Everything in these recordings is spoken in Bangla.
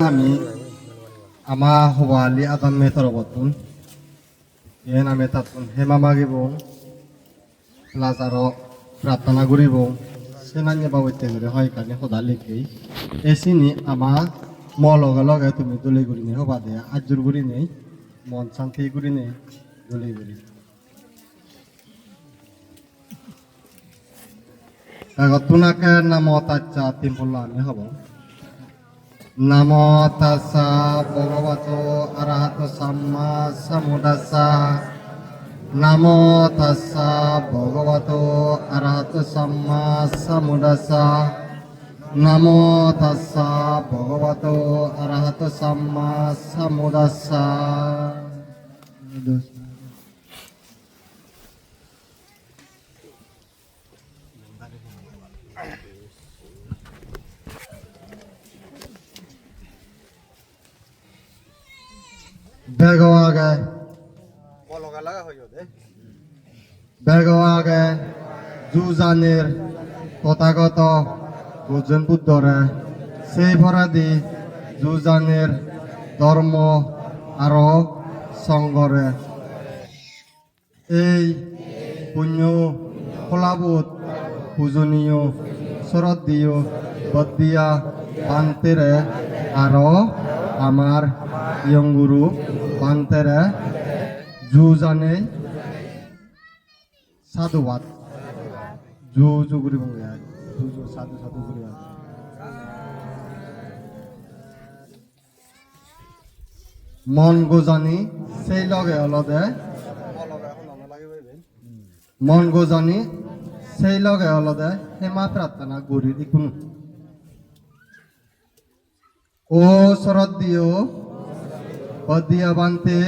Kami ama hawali adam metorobotun yen ame tatun hema magibong lazaro pratana guribong senanya bawete gure hoy kane hodalike esini ama mologa loga tumi dole gurini hobade ajur gurini mon santi gurini dole guri kagotunake namo tacca timpulane hobo Namo tassa bhagavato arahato samma sambuddhassa Namo tassa bhagavato arahato samma sambuddhassa Namo tassa bhagavato arahato samma sambuddhassa Begoage Begoage Juzanir Totagato Gujen Buddhore Sei Bharadi Juzanir Dharma Aro Sangore Ei Punyo Kolabut Pujuniyo Sorodiyo Baddiya Pantere Aro Amar Yang Guru Pantere Juzane Sadhuvat Juju Guru Bangya Juju Sadhu Sadhu Guru Mon Gozani Sei Loge Olode Mon Gozani Sei Loge Olode Hema Pratana Guri Dikunu O Sorodiyo Baddiya Bante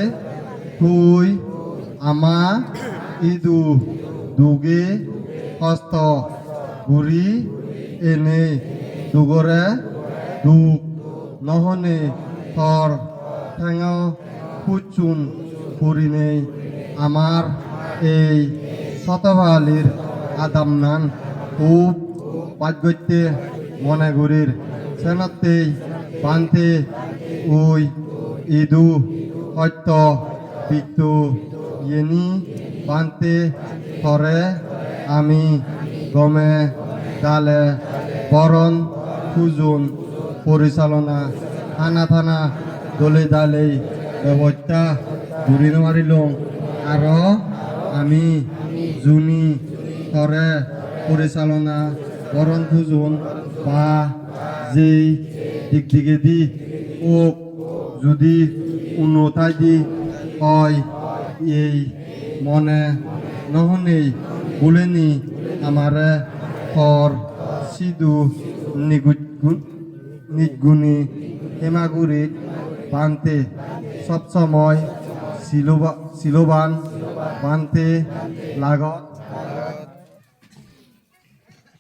Tui Ama Idu Duge Hosto Guri Ene Dugore Duk Nohone Thor Thango Puchun Purine Amar Ei Sotabalir Adamnan Up Padgote Monagurir Senate Bante Ui Idu Hoito Pitu Yeni Bante Thore Ami Gome Dale Boron Pujun Porisalona Hana Thana Dole Dale Bebota Durino Marilong Aro Ami Juni Thore Porisalona Boron Pujun Ba Jei Dikdigedi Ok যদি উন্নতাদি হয় এই মনে নহনেই বলেনি আমারে হর সিধু নিগুণী হেমাগুড়ির বানতে সবসময় শিলবান বানতে লাগত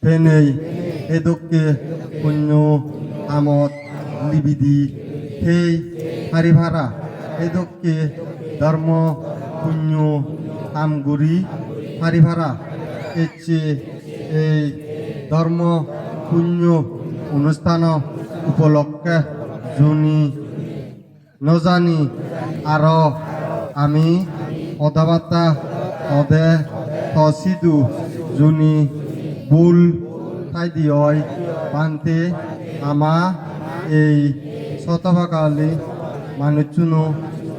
ফেনেই এদকে পুণ্য আমত লিবিদি হেই হারিভারা এদকে ধর্ম পুণ্য আমগুরি হারিভারা এচে এই ধর্ম পুণ্য অনুষ্ঠান উপলক্ষে জুনি নজানি আর আমি অদাবাতা অদে তসিদু জুনি বুল ঠাইদিয় বানতে আমা এই শতভাগালি মানুষুনো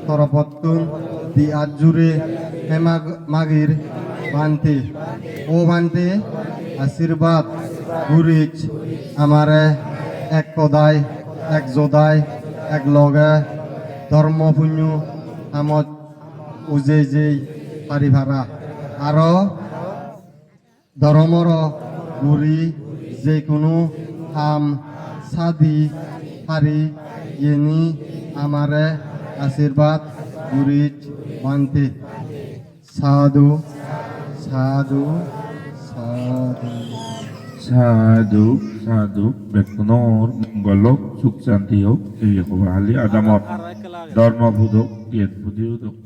তরপত্তুন দি আজুরে হেমাগির বানতে ও বানতে আশীর্বাদ গুরিচ আমারে এক কদায় এক যোদায় এক লগে ধর্ম পুণ্য আমত উজে যেই পারিভারা আর ধর্মর গুরি যে কোনো হাম সাদি হারি ইয়েনি আমারে আশীর্বাদ গুরিচ বানতে সাধু সাধু সাধু Sadhu, sadhu, beknor, golok, suk santiok, kembali adamot, dharma budok, tiet budi udok.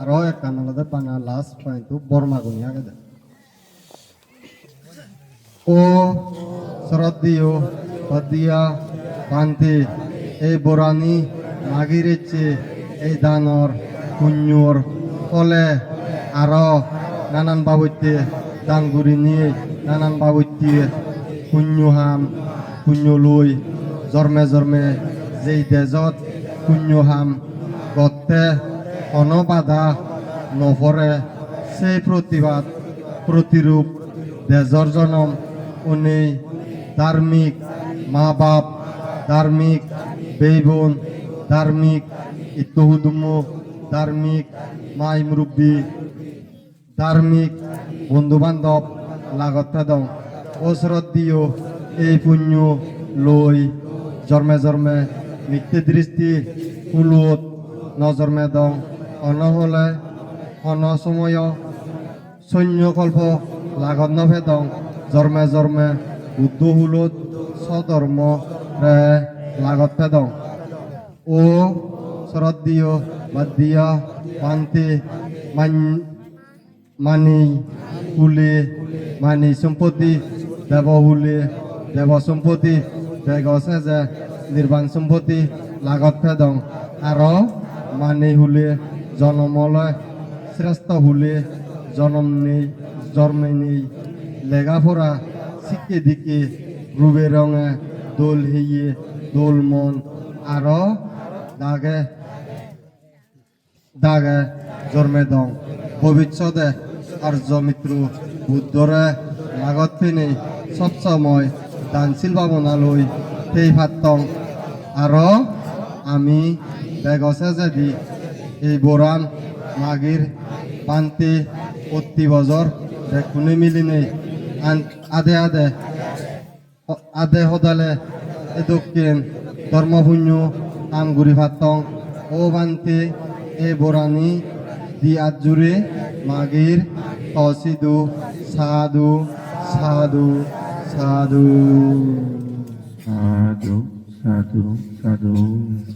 Aro ekkan alode pana last point tu borma gunya gede. O Saradiyo Padiya Bante এই বোরানি মাগিরেছে এই দানর পুণ্যর ফলে আরো নানান বাবুতে দান গুড়ি নিয়ে নানান বাবুতে পুণ্য হাম পুণ্য লই জন্মে জন্মে যেই দেজত পুণ্য হাম গতে অনবাধা নপরে সেই প্রতিবাদ প্রতিরূপ দেজর জনম উনি ধার্মিক মা বাপ ধার্মিক বেই বোন ধার্মিক ইতহুদুম ধার্মিক মাই মুরব্বী ধার্মিক বন্ধু বান্ধব লাগত দং ওসরত দিও এই পুণ্য লই জন্মে জন্মে মিথ্যে দৃষ্টি কুলত নজন্মে দং অনহলে অন সময় সৈন্যকল্প লাগত নভে দং জন্মে জন্মে বুদ্ধ হুলত স্বধর্ম রে লাগত পেদং ও শরৎ দিও বাদ দিয়া পান্তে মানি হুলে মানি সম্পত্তি দেব হুলে দেব সম্পত্তি দেগ সেজে নির্বাণ সম্পত্তি লাগত পেদং আর মানি হুলে জন্মলয় শ্রেষ্ঠ হুলে জন্ম নেই জন্মে নেই লেখাপড়া শিখে দিকে রূপে রঙে দোল হইয়ে দোল মন আর দাগে দাগে জন্মে দং ভবিষ্যতে আর্য মিত্র বুদ্ধরে লাগত ফিনে সবসময় দানশীল ভাবনা লই সেই ভাতং আর আমি বেগসে যদি এই বোরান মাগির পান্তি প্রতি বছর দেখুনে মিলি নেই আধে আধে আধে হদালে এ দক্ষিণ ধর্মপুণ্য আমগুড়ি ভাতং ও বান্তি এ বোরানি দি আজুরে মাগির তসিদু সাধু সাধু সাধু সাধু সাধু সাধু